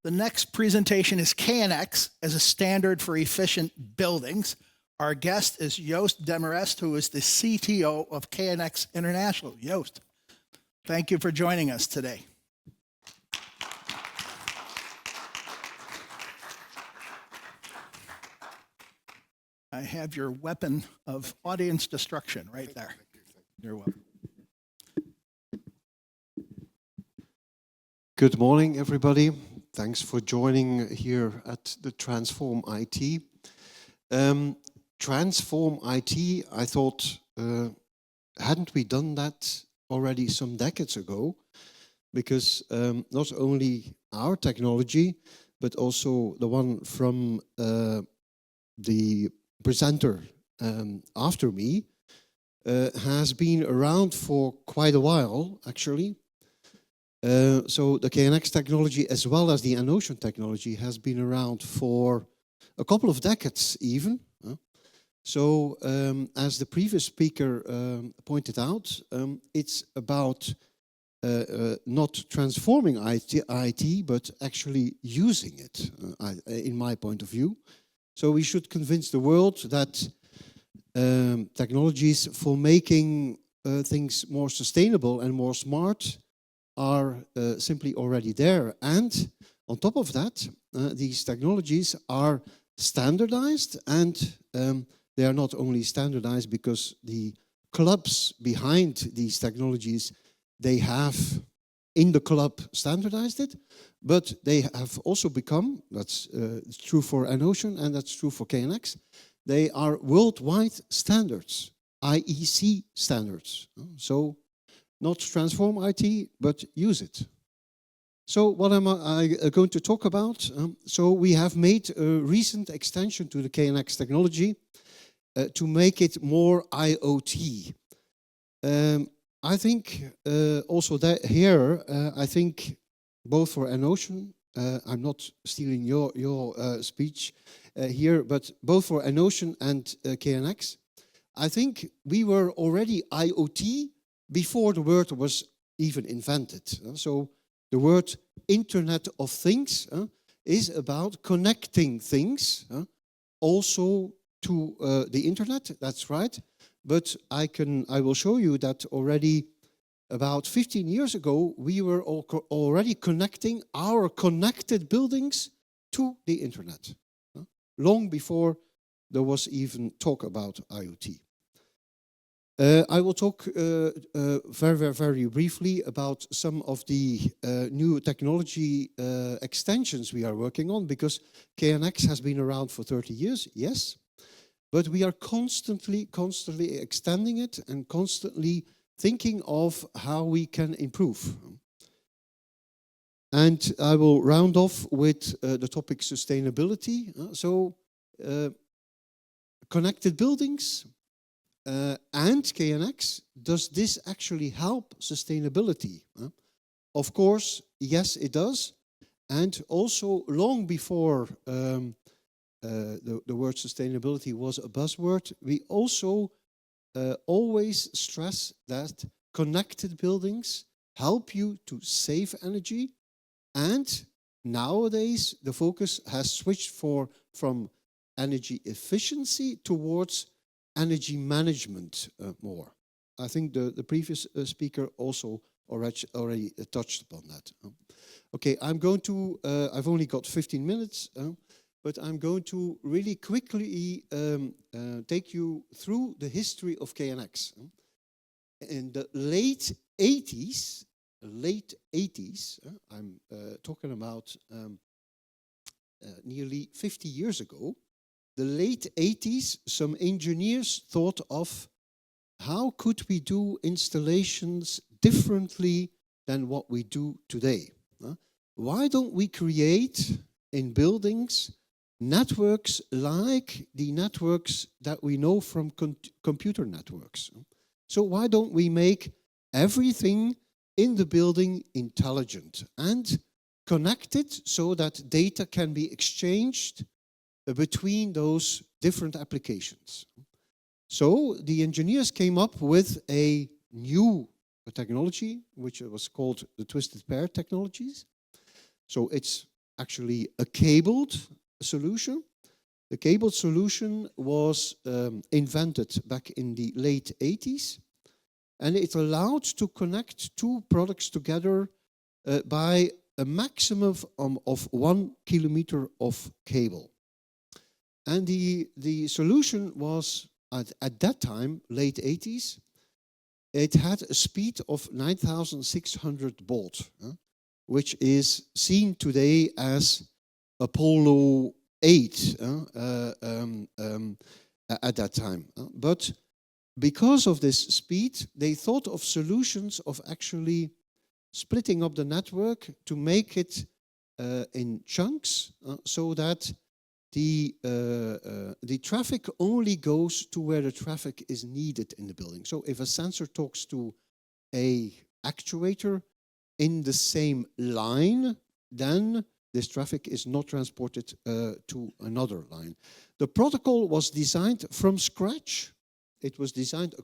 The next presentation is KNX as a standard for efficient buildings. Our guest is Joost Demarest, who is the CTO of KNX International. Joost, thank you for joining us today. I have your weapon of audience destruction right there. You're welcome. Good morning, everybody. Thanks for joining here at the TransformIT. TransformIT, I thought, hadn't we done that already some decades ago? Because not only our technology, but also the one from the presenter after me has been around for quite a while, actually. So the KNX technology, as well as the Anocean technology, has been around for a couple of decades even. So as the previous speaker pointed out, it's about not transforming IT, but actually using it, in my point of view. So we should convince the world that technologies for making things more sustainable and more smart are simply already there. And on top of that, these technologies are standardized, and they are not only standardized because the clubs behind these technologies, they have in the club standardized it, but they have also become, that's true for Anocean and that's true for KNX, they are worldwide standards, IEC standards. So not transform IT, but use it. So what am I going to talk about? So we have made a recent extension to the KNX technology to make it more IoT. I think also that here, I think both for Anocean, I'm not stealing your speech here, but both for Anocean and KNX, I think we were already IoT before the word was even invented. So the word Internet of Things is about connecting things also to the internet, that's right. But I will show you that already about 15 years ago, we were already connecting our connected buildings to the internet, long before there was even talk about IoT. I will talk very briefly about some of the new technology extensions we are working on, because KNX has been around for 30 years, yes, but we are constantly extending it and constantly thinking of how we can improve. And I will round off with the topic sustainability. Connected buildings and KNX, does this actually help sustainability? Of course, yes, it does. And also, long before the word sustainability was a buzzword, we also always stress that connected buildings help you to save energy. And nowadays, the focus has switched from energy efficiency towards energy management more. I think the previous speaker also already touched upon that. Okay, I'm going to, I've only got 15 minutes, but I'm going to really quickly take you through the history of KNX. In the late 80s, I'm talking about nearly 50 years ago, the late 80s, some engineers thought of how could we do installations differently than what we do today? Why don't we create in buildings networks like the networks that we know from computer networks? So why don't we make everything in the building intelligent and connected so that data can be exchanged between those different applications? So the engineers came up with a new technology, which was called the twisted pair technologies. So it's actually a cabled solution. The cabled solution was invented back in the late 80s, and it allowed to connect two products together by a maximum of 1 kilometer of cable. And the solution was, at that time, late 80s, it had a speed of 9,600 volt, which is seen today as Apollo 8 at that time. But because of this speed, they thought of solutions of actually splitting up the network to make it in chunks so that the traffic only goes to where the traffic is needed in the building. So if a sensor talks to a actuator in the same line, then this traffic is not transported to another line. The protocol was designed from scratch. It was designed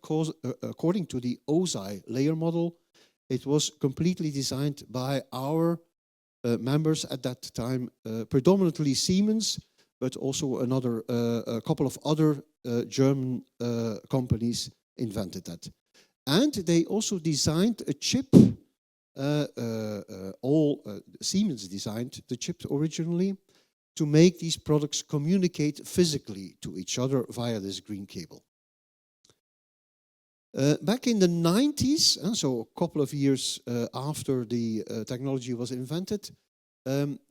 according to the OSI layer model. It was completely designed by our members at that time, predominantly Siemens, but also a couple of other German companies invented that. And they also designed a chip. Siemens designed the chip originally to make these products communicate physically to each other via this green cable. Back in the 90s, so a couple of years after the technology was invented,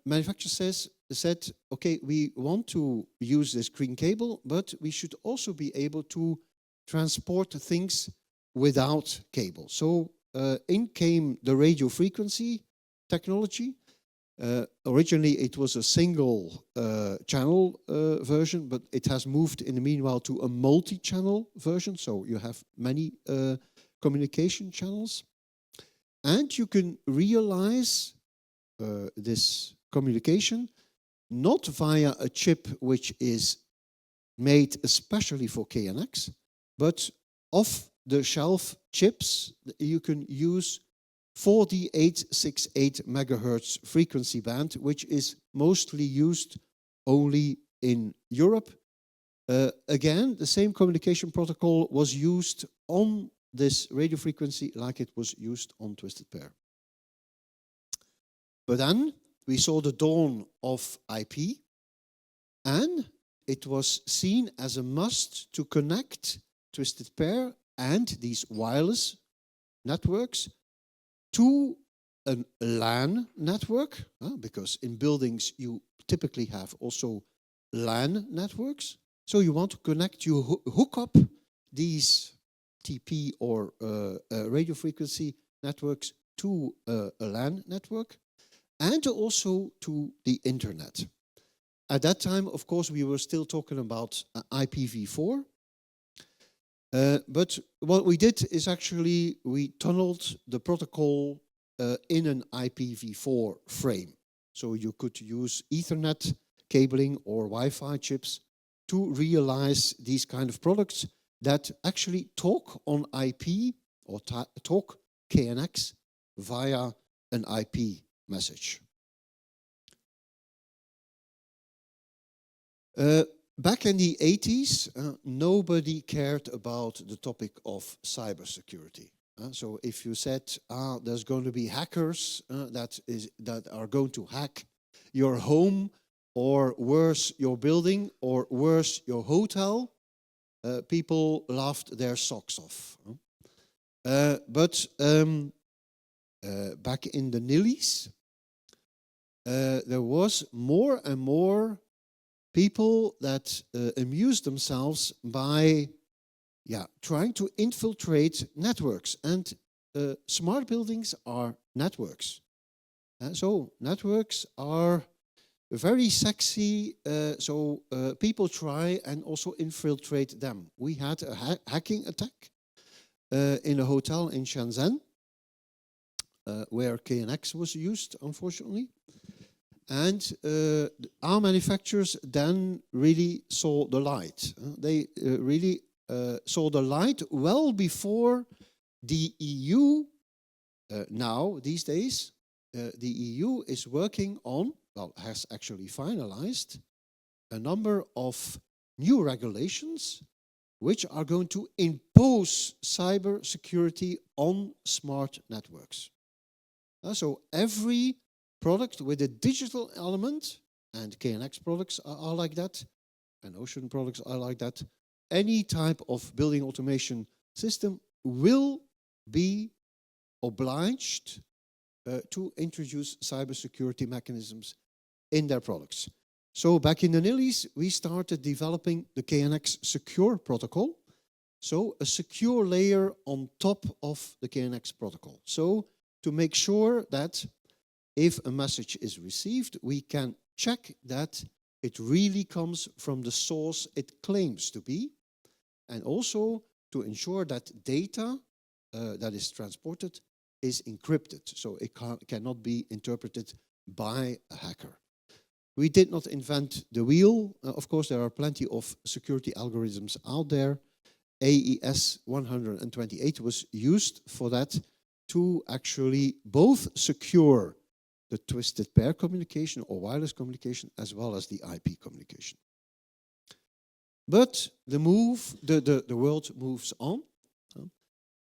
manufacturers said, okay, we want to use this green cable, but we should also be able to transport things without cable. So in came the radio frequency technology. Originally, it was a single channel version, but it has moved in the meanwhile to a multi-channel version. So you have many communication channels. And you can realize this communication not via a chip which is made especially for KNX, but off-the-shelf chips you can use for the 868 megahertz frequency band, which is mostly used only in Europe. Again, the same communication protocol was used on this radio frequency like it was used on Twisted Pair. But then we saw the dawn of IP, and it was seen as a must to connect Twisted Pair and these wireless networks to a LAN network, because in buildings you typically have also LAN networks. So you want to connect, you hook up these TP or radio frequency networks to a LAN network and also to the internet. At that time, of course, we were still talking about IPv4. But what we did is actually we tunneled the protocol in an IPv4 frame. So you could use Ethernet cabling or Wi-Fi chips to realize these kind of products that actually talk on IP or talk KNX via an IP message. Back in the 80s, nobody cared about the topic of cybersecurity. So if you said, there's going to be hackers that are going to hack your home, or worse, your building, or worse, your hotel, people laughed their socks off. But back in the Nillies, there was more and more people that amused themselves by trying to infiltrate networks. And smart buildings are networks. So networks are very sexy, so people try and also infiltrate them. We had a hacking attack in a hotel in Shenzhen, where KNX was used, unfortunately. And our manufacturers then really saw the light. They really saw the light well before the EU, now, these days, the EU is working on has actually finalized a number of new regulations which are going to impose cyber security on smart networks. So every product with a digital element, and KNX products are like that, and Ocean products are like that, any type of building automation system will be obliged to introduce cybersecurity mechanisms in their products. So back in the Nillies, we started developing the KNX Secure protocol. So a secure layer on top of the KNX protocol. So to make sure that if a message is received, we can check that it really comes from the source it claims to be, and also to ensure that data that is transported is encrypted, so it cannot be interpreted by a hacker. We did not invent the wheel. Of course, there are plenty of security algorithms out there. AES 128 was used for that, to actually both secure the twisted pair communication or wireless communication as well as the IP communication. But the world moves on,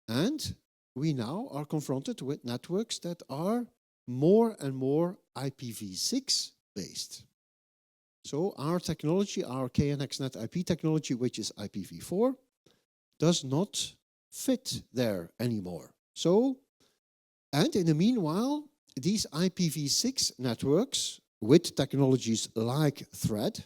and we now are confronted with networks that are more and more IPv6 based. So our technology, our KNX Net IP technology, which is IPv4, does not fit there anymore. So, and in the meanwhile, these IPv6 networks with technologies like Thread,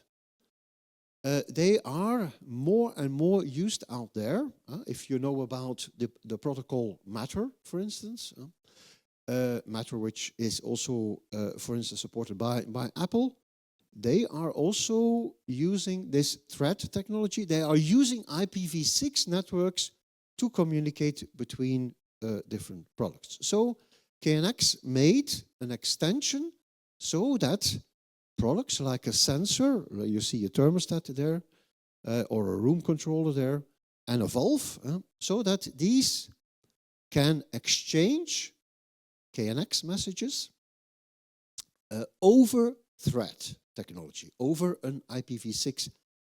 they are more and more used out there. If you know about the protocol Matter, for instance, Matter, which is also, for instance, supported by Apple, they are also using this Thread technology. They are using IPv6 networks to communicate between different products. So KNX made an extension so that products like a sensor, you see a thermostat there, or a room controller there, and a valve, so that these can exchange KNX messages over Thread technology, over an IPv6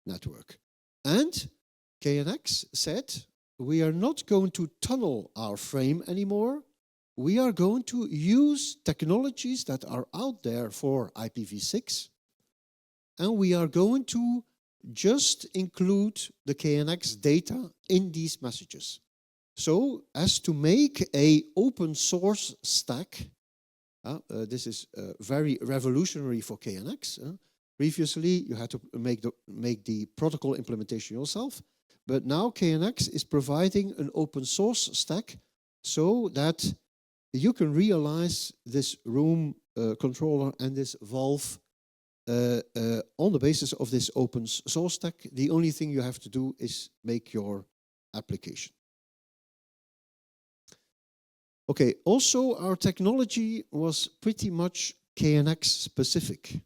network. And KNX said, we are not going to tunnel our frame anymore. We are going to use technologies that are out there for IPv6, and we are going to just include the KNX data in these messages. So as to make an open source stack, this is very revolutionary for KNX. Previously, you had to make the protocol implementation yourself, but now KNX is providing an open source stack so that you can realize this room controller and this valve on the basis of this open source stack. The only thing you have to do is make your application. Okay, also our technology was pretty much KNX specific.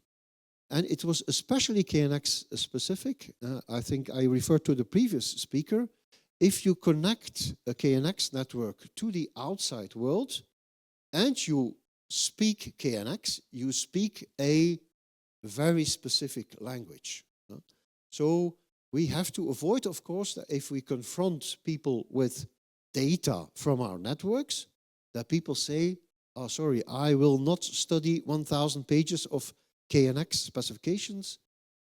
And it was especially KNX specific. I think I referred to the previous speaker. If you connect a KNX network to the outside world and you speak KNX, you speak a very specific language. So we have to avoid, of course, that if we confront people with data from our networks, that people say, oh, sorry, I will not study 1,000 pages of KNX specifications.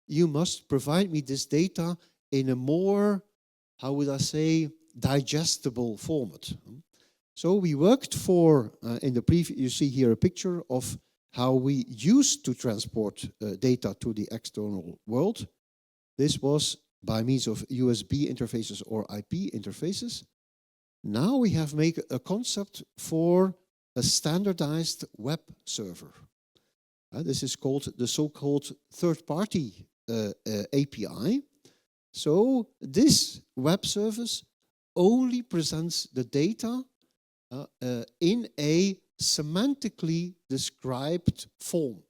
You must provide me this data in a more, how would I say, digestible format. So we worked for, in the previous, you see here a picture of how we used to transport data to the external world. This was by means of USB interfaces or IP interfaces. Now we have made a concept for a standardized web server. This is called the so-called third-party API. So this web service only presents the data in a semantically described form.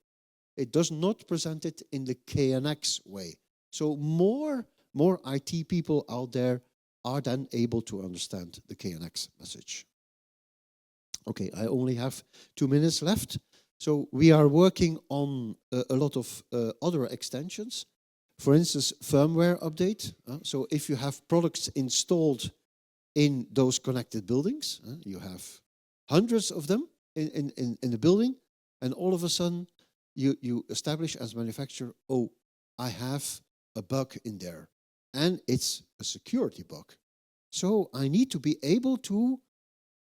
It does not present it in the KNX way. So more IT people out there are then able to understand the KNX message. Okay, I only have 2 minutes left. So we are working on a lot of other extensions. For instance, firmware update. So if you have products installed in those connected buildings, you have hundreds of them in the building, and all of a sudden you establish as a manufacturer, oh, I have a bug in there, and it's a security bug. So I need to be able to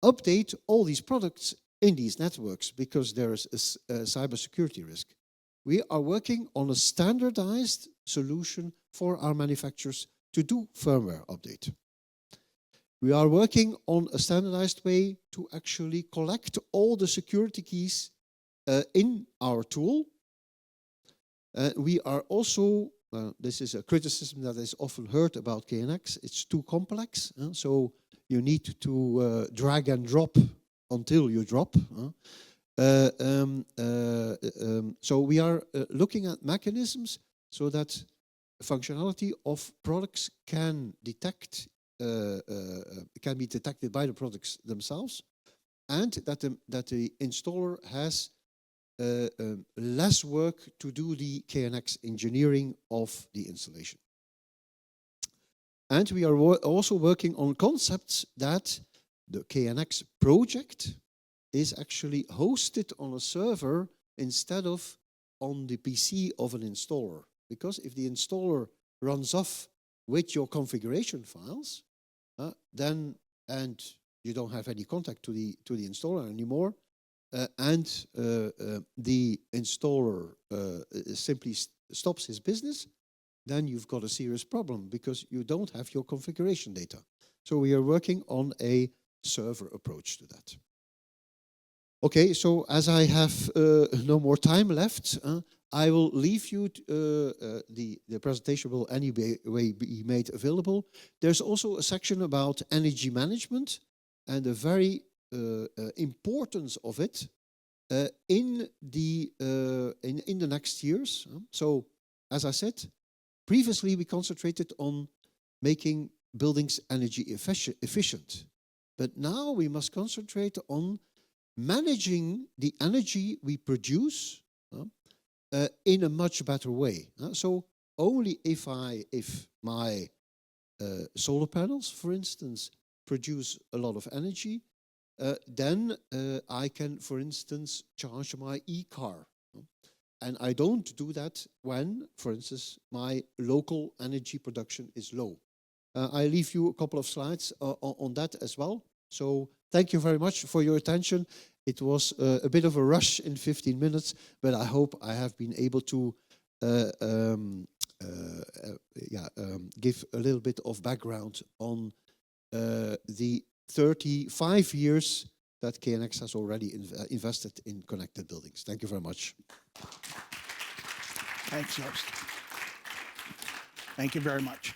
update all these products in these networks because there is a cybersecurity risk. We are working on a standardized solution for our manufacturers to do firmware update. We are working on a standardized way to actually collect all the security keys in our tool. We are also, this is a criticism that is often heard about KNX, it's too complex. So you need to drag and drop until you drop. So we are looking at mechanisms so that functionality of products can detect, can be detected by the products themselves, and that the installer has less work to do the KNX engineering of the installation. And we are also working on concepts that the KNX project is actually hosted on a server instead of on the PC of an installer. Because if the installer runs off with your configuration files, then you don't have any contact to the installer anymore, and the installer simply stops his business, then you've got a serious problem because you don't have your configuration data. So we are working on a server approach to that. Okay, so as I have no more time left, I will leave you, the presentation will anyway be made available. There's also a section about energy management and the very importance of it in the next years. So, as I said, previously we concentrated on making buildings energy efficient, but now we must concentrate on managing the energy we produce in a much better way. So only if my solar panels, for instance, produce a lot of energy, then I can, for instance, charge my e-car. And I don't do that when, for instance, my local energy production is low. I leave you a couple of slides on that as well. So thank you very much for your attention. It was a bit of a rush in 15 minutes, but I hope I have been able to give a little bit of background on the 35 years that KNX has already invested in connected buildings. Thank you very much. Thanks, Joost. Thank you very much.